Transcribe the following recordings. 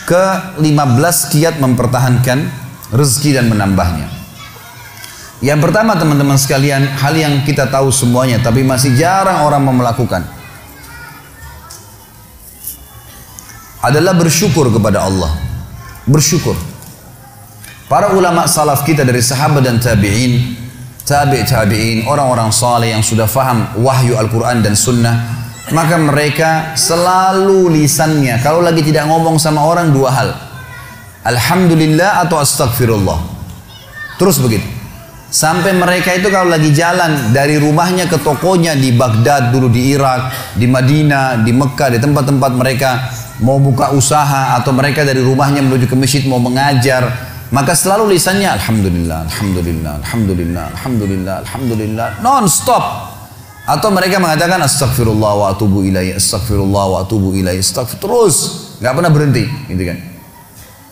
ke-15 kiat mempertahankan rezeki dan menambahnya. Yang pertama teman-teman sekalian, hal yang kita tahu semuanya tapi masih jarang orang mau melakukan adalah bersyukur kepada Allah. Bersyukur. Para ulama salaf kita dari sahabat dan tabi'in, tabi'in, orang-orang saleh yang sudah faham wahyu Al-Quran dan Sunnah, maka mereka selalu lisannya kalau lagi tidak ngomong sama orang dua hal, alhamdulillah atau astagfirullah, terus begitu. Sampai mereka itu kalau lagi jalan dari rumahnya ke tokonya di Baghdad dulu, di Irak, di Madinah, di Mekah, di tempat-tempat mereka mau buka usaha, atau mereka dari rumahnya menuju ke masjid mau mengajar, maka selalu lisannya alhamdulillah, alhamdulillah, alhamdulillah, alhamdulillah, alhamdulillah, non-stop. Atau mereka mengatakan astagfirullah wa atubu ilaih, astagfirullah wa atubu ilaih, astagfirullah, terus nggak pernah berhenti, gitu kan.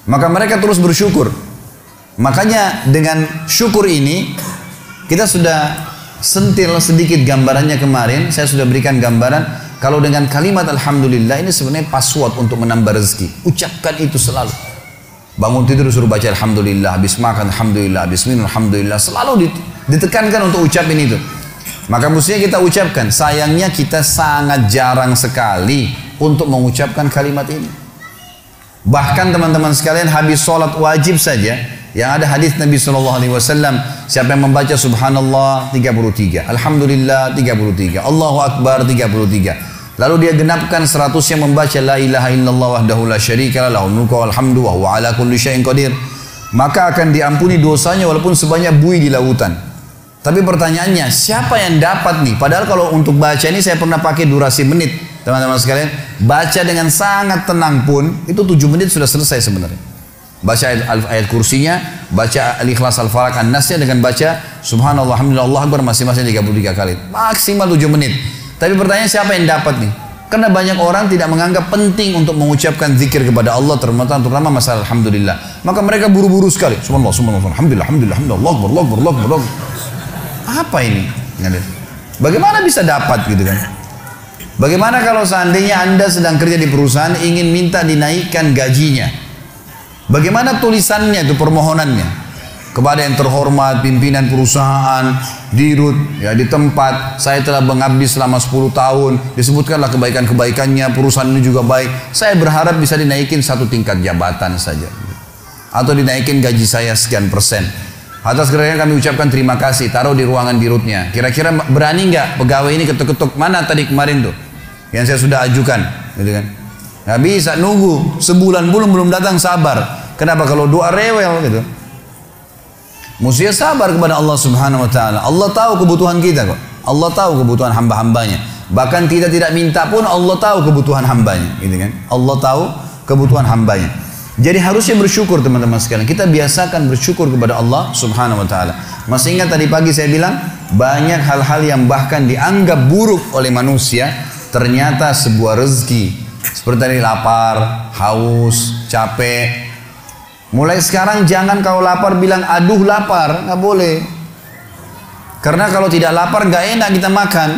Maka mereka terus bersyukur. Makanya dengan syukur ini kita sudah sentil sedikit gambarannya kemarin. Saya sudah berikan gambaran kalau dengan kalimat alhamdulillah ini sebenarnya password untuk menambah rezeki. Ucapkan itu selalu. Bangun tidur suruh baca alhamdulillah, habis makan alhamdulillah, habis minum alhamdulillah, selalu ditekankan untuk ucapin itu. Maka mestinya kita ucapkan. Sayangnya kita sangat jarang sekali untuk mengucapkan kalimat ini. Bahkan teman-teman sekalian, habis sholat wajib saja, yang ada hadis Nabi SAW, siapa yang membaca subhanallah 33, alhamdulillah 33, Allahu Akbar 33, lalu dia genapkan 100-nya membaca la ilaha illallah wahdahu la syarika lah, lahul mulku wal hamdu wa huwa ala kulli syai'in qadir, maka akan diampuni dosanya walaupun sebanyak buih di lautan. Tapi pertanyaannya, siapa yang dapat nih? Padahal kalau untuk baca ini saya pernah pakai durasi menit, teman-teman sekalian. Baca dengan sangat tenang pun itu 7 menit sudah selesai sebenarnya. Baca ayat kursinya, baca al-ikhlas, al-falaq, an-nasnya, dengan baca subhanallah, alhamdulillah, Allah akbar masing-masing 33 kali, maksimal 7 menit. Tapi pertanyaan, siapa yang dapat nih? Karena banyak orang tidak menganggap penting untuk mengucapkan zikir kepada Allah, terutama masalah alhamdulillah. Maka mereka buru-buru sekali. Subhanallah, subhanallah, alhamdulillah, alhamdulillah, alhamdulillah, Allah akbar, Allah akbar, Allah akbar, Allah akbar. Apa ini? Bagaimana bisa dapat gitu kan? Bagaimana kalau seandainya Anda sedang kerja di perusahaan ingin minta dinaikkan gajinya? Bagaimana tulisannya itu, permohonannya? Kepada yang terhormat pimpinan perusahaan, dirut ya, di tempat saya telah mengabdi selama 10 tahun, disebutkanlah kebaikan-kebaikannya, perusahaan ini juga baik, saya berharap bisa dinaikin 1 tingkat jabatan saja, atau dinaikin gaji saya sekian persen. Atas kerana kami ucapkan terima kasih, taruh di ruangan dirutnya. Kira-kira berani nggak pegawai ini ketuk-ketuk, mana tadi kemarin tuh yang saya sudah ajukan, gitu kan? Nggak bisa nunggu sebulan belum datang, sabar. Kenapa? Kalau doa rewel gitu. Mesti sabar kepada Allah Subhanahu wa taala. Allah tahu kebutuhan kita kok. Allah tahu kebutuhan hamba-hambanya. Bahkan kita tidak minta pun Allah tahu kebutuhan hambanya, gitu kan? Allah tahu kebutuhan hambanya. Jadi harusnya bersyukur teman-teman sekalian. Kita biasakan bersyukur kepada Allah Subhanahu wa taala. Masih ingat tadi pagi saya bilang banyak hal-hal yang bahkan dianggap buruk oleh manusia ternyata sebuah rezeki. Seperti tadi lapar, haus, capek. Mulai sekarang jangan kalau lapar bilang aduh lapar, nggak boleh. Karena kalau tidak lapar nggak enak kita makan.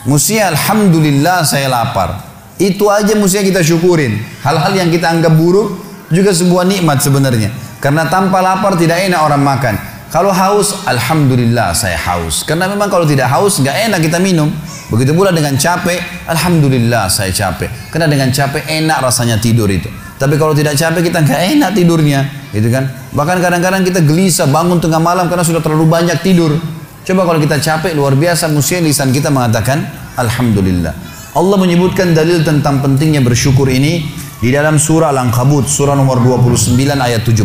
Mestinya alhamdulillah saya lapar. Itu aja mestinya kita syukurin. Hal-hal yang kita anggap buruk juga sebuah nikmat sebenarnya. Karena tanpa lapar tidak enak orang makan. Kalau haus, alhamdulillah saya haus. Karena memang kalau tidak haus nggak enak kita minum. Begitu pula dengan capek, alhamdulillah saya capek. Karena dengan capek enak rasanya tidur itu. Tapi kalau tidak capek kita nggak enak tidurnya, gitu kan? Bahkan kadang-kadang kita gelisah bangun tengah malam karena sudah terlalu banyak tidur. Coba kalau kita capek luar biasa, mesti lisan kita mengatakan alhamdulillah. Allah menyebutkan dalil tentang pentingnya bersyukur ini di dalam surah Al-Ankabut, surah nomor 29 ayat 17.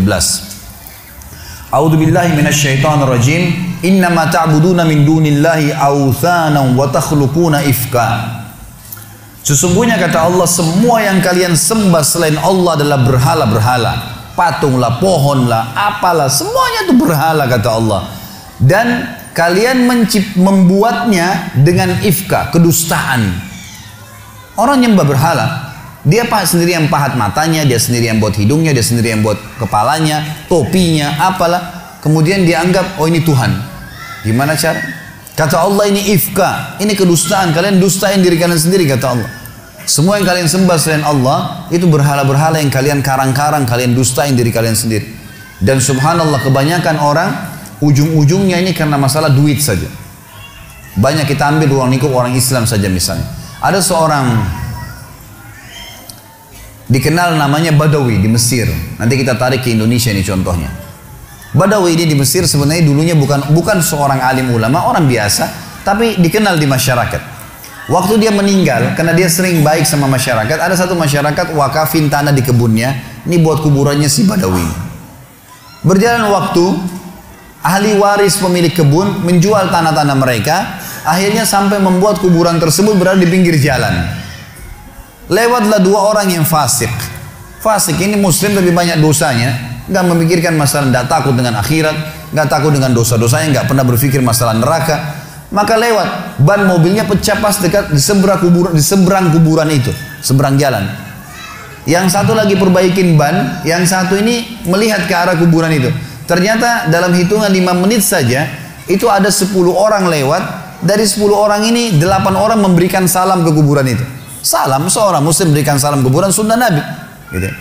A'udzu billahi minasyaitonir rajim. Innama ta'buduna min dunillahi awthanan wa takhluquna ifka. Sesungguhnya kata Allah, semua yang kalian sembah selain Allah adalah berhala-berhala. Patunglah, pohonlah, apalah, semuanya itu berhala kata Allah. Dan kalian membuatnya dengan ifka, kedustaan. Orang nyembah berhala, dia sendiri yang pahat matanya, dia sendiri yang buat hidungnya, dia sendiri yang buat kepalanya, topinya, apalah. Kemudian dia anggap, oh ini Tuhan. Gimana cara? Kata Allah ini ifka, ini kedustaan, kalian dustain diri kalian sendiri kata Allah. Semua yang kalian sembah selain Allah itu berhala-berhala yang kalian karang-karang, kalian dustain diri kalian sendiri. Dan subhanallah kebanyakan orang ujung-ujungnya ini karena masalah duit saja. Banyak kita ambil ruang lingkup orang Islam saja misalnya. Ada seorang dikenal namanya Badawi di Mesir. Nanti kita tarik ke Indonesia ini contohnya. Badawi ini di Mesir sebenarnya dulunya bukan seorang alim ulama, orang biasa, tapi dikenal di masyarakat. Waktu dia meninggal, karena dia sering baik sama masyarakat, ada satu masyarakat wakafin tanah di kebunnya, ini buat kuburannya si Badawi. Berjalan waktu, ahli waris pemilik kebun menjual tanah-tanah mereka, akhirnya sampai membuat kuburan tersebut berada di pinggir jalan. Lewatlah dua orang yang fasik. Fasik ini muslim tapi banyak dosanya, nggak memikirkan masalah, nggak takut dengan akhirat, nggak takut dengan dosa-dosanya, nggak pernah berpikir masalah neraka. Maka lewat, ban mobilnya pecah pas dekat di seberang kuburan itu, seberang jalan. Yang satu lagi perbaikin ban, yang satu ini melihat ke arah kuburan itu. Ternyata dalam hitungan 5 menit saja, itu ada 10 orang lewat. Dari 10 orang ini, 8 orang memberikan salam ke kuburan itu. Salam, seorang muslim berikan salam ke kuburan sunnah Nabi. Gitu.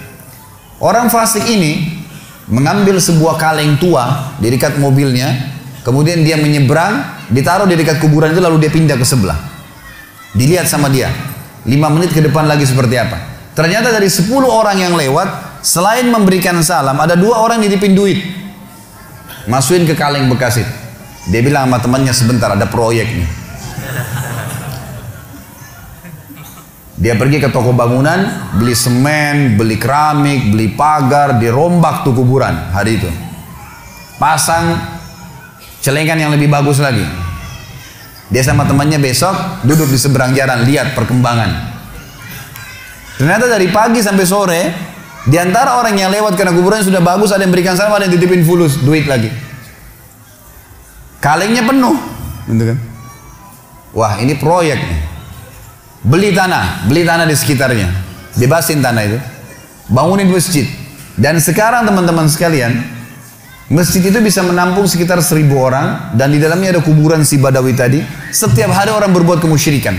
Orang fasik ini mengambil sebuah kaleng tua di dekat mobilnya, kemudian dia menyeberang, ditaruh di dekat kuburan itu, lalu dia pindah ke sebelah. Dilihat sama dia, 5 menit ke depan lagi seperti apa. Ternyata dari 10 orang yang lewat, selain memberikan salam, ada 2 orang nitipin duit. Masukin ke kaleng bekas itu. Dia bilang sama temannya, sebentar ada proyek nih. Dia pergi ke toko bangunan, beli semen, beli keramik, beli pagar, dirombak tuh kuburan hari itu. Pasang celengan yang lebih bagus lagi. Dia sama temannya besok duduk di seberang jalan, lihat perkembangan. Ternyata dari pagi sampai sore, di antara orang yang lewat karena kuburannya sudah bagus, ada yang berikan salam, ada yang titipin fulus, duit lagi. Kalengnya penuh, gitu kan? Wah, ini proyek nih. Beli tanah di sekitarnya, bebasin tanah itu, bangunin masjid. Dan sekarang teman-teman sekalian, masjid itu bisa menampung sekitar 1000 orang, dan di dalamnya ada kuburan si Badawi tadi. Setiap hari orang berbuat kemusyrikan,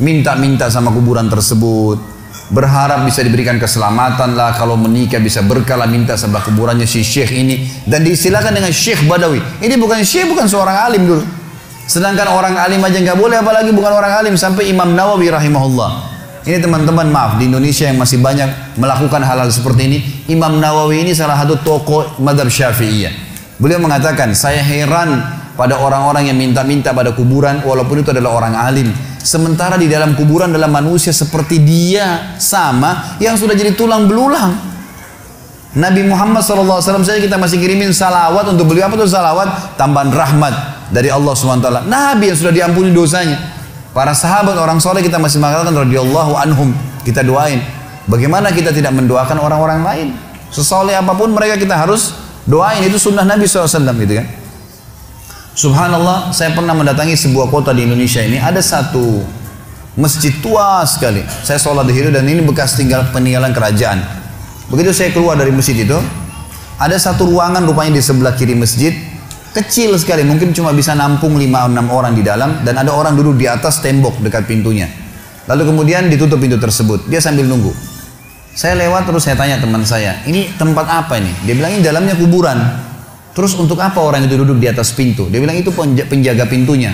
minta-minta sama kuburan tersebut. Berharap bisa diberikan keselamatan lah, kalau menikah bisa berkah lah, minta sebelah kuburannya si syekh ini, dan diistilahkan dengan Syekh Badawi. Ini bukan syekh, bukan seorang alim dulu. Sedangkan orang alim aja nggak boleh, apalagi bukan orang alim. Sampai Imam Nawawi rahimahullah. Ini teman-teman, maaf, di Indonesia yang masih banyak melakukan hal-hal seperti ini. Imam Nawawi ini salah satu tokoh madhab Syafi'iyah. Beliau mengatakan, saya heran pada orang-orang yang minta-minta pada kuburan, walaupun itu adalah orang alim. Sementara di dalam kuburan adalah manusia seperti dia, sama, yang sudah jadi tulang belulang. Nabi Muhammad SAW saja kita masih kirimin salawat untuk beliau. Apa itu salawat? Tambahan rahmat dari Allah SWT. Nabi yang sudah diampuni dosanya. Para sahabat orang soleh kita masih mengatakan radhiyallahu anhum, kita doain. Bagaimana kita tidak mendoakan orang-orang lain? Sesoleh apapun mereka kita harus doain. Itu sunnah Nabi SAW gitu kan. Subhanallah, saya pernah mendatangi sebuah kota di Indonesia ini, ada satu masjid tua sekali. Saya sholat di situ dan ini bekas peninggalan kerajaan. Begitu saya keluar dari masjid itu, ada satu ruangan rupanya di sebelah kiri masjid, kecil sekali, mungkin cuma bisa nampung 5-6 orang di dalam, dan ada orang duduk di atas tembok dekat pintunya. Lalu kemudian ditutup pintu tersebut, dia sambil nunggu. Saya lewat terus saya tanya teman saya, ini tempat apa ini? Dia bilang ini dalamnya kuburan. Terus untuk apa orang itu duduk di atas pintu? Dia bilang itu penjaga pintunya.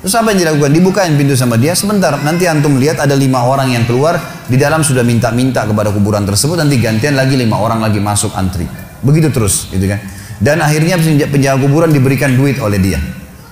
Terus apa yang dilakukan? Dibukain pintu sama dia. Sebentar, nanti antum lihat ada 5 orang yang keluar. Di dalam sudah minta-minta kepada kuburan tersebut. Nanti gantian lagi 5 orang lagi masuk antri. Begitu terus, gitu kan? Dan akhirnya penjaga kuburan diberikan duit oleh dia.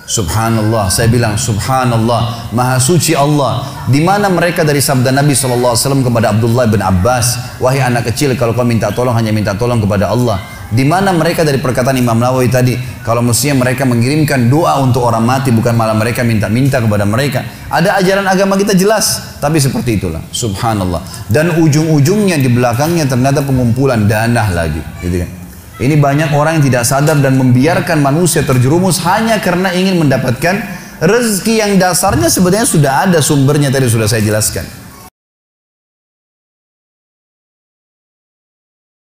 Subhanallah, saya bilang Subhanallah, Maha Suci Allah. Di mana mereka dari sabda Nabi SAW kepada Abdullah bin Abbas, wahai anak kecil, kalau kau minta tolong hanya minta tolong kepada Allah. Di mana mereka dari perkataan Imam Nawawi tadi, kalau mestinya mereka mengirimkan doa untuk orang mati, bukan malah mereka minta-minta kepada mereka. Ada ajaran agama kita jelas, tapi seperti itulah. Subhanallah. Dan ujung-ujungnya di belakangnya ternyata pengumpulan dana lagi, gitu kan. Ini banyak orang yang tidak sadar dan membiarkan manusia terjerumus hanya karena ingin mendapatkan rezeki yang dasarnya sebenarnya sudah ada sumbernya, tadi sudah saya jelaskan.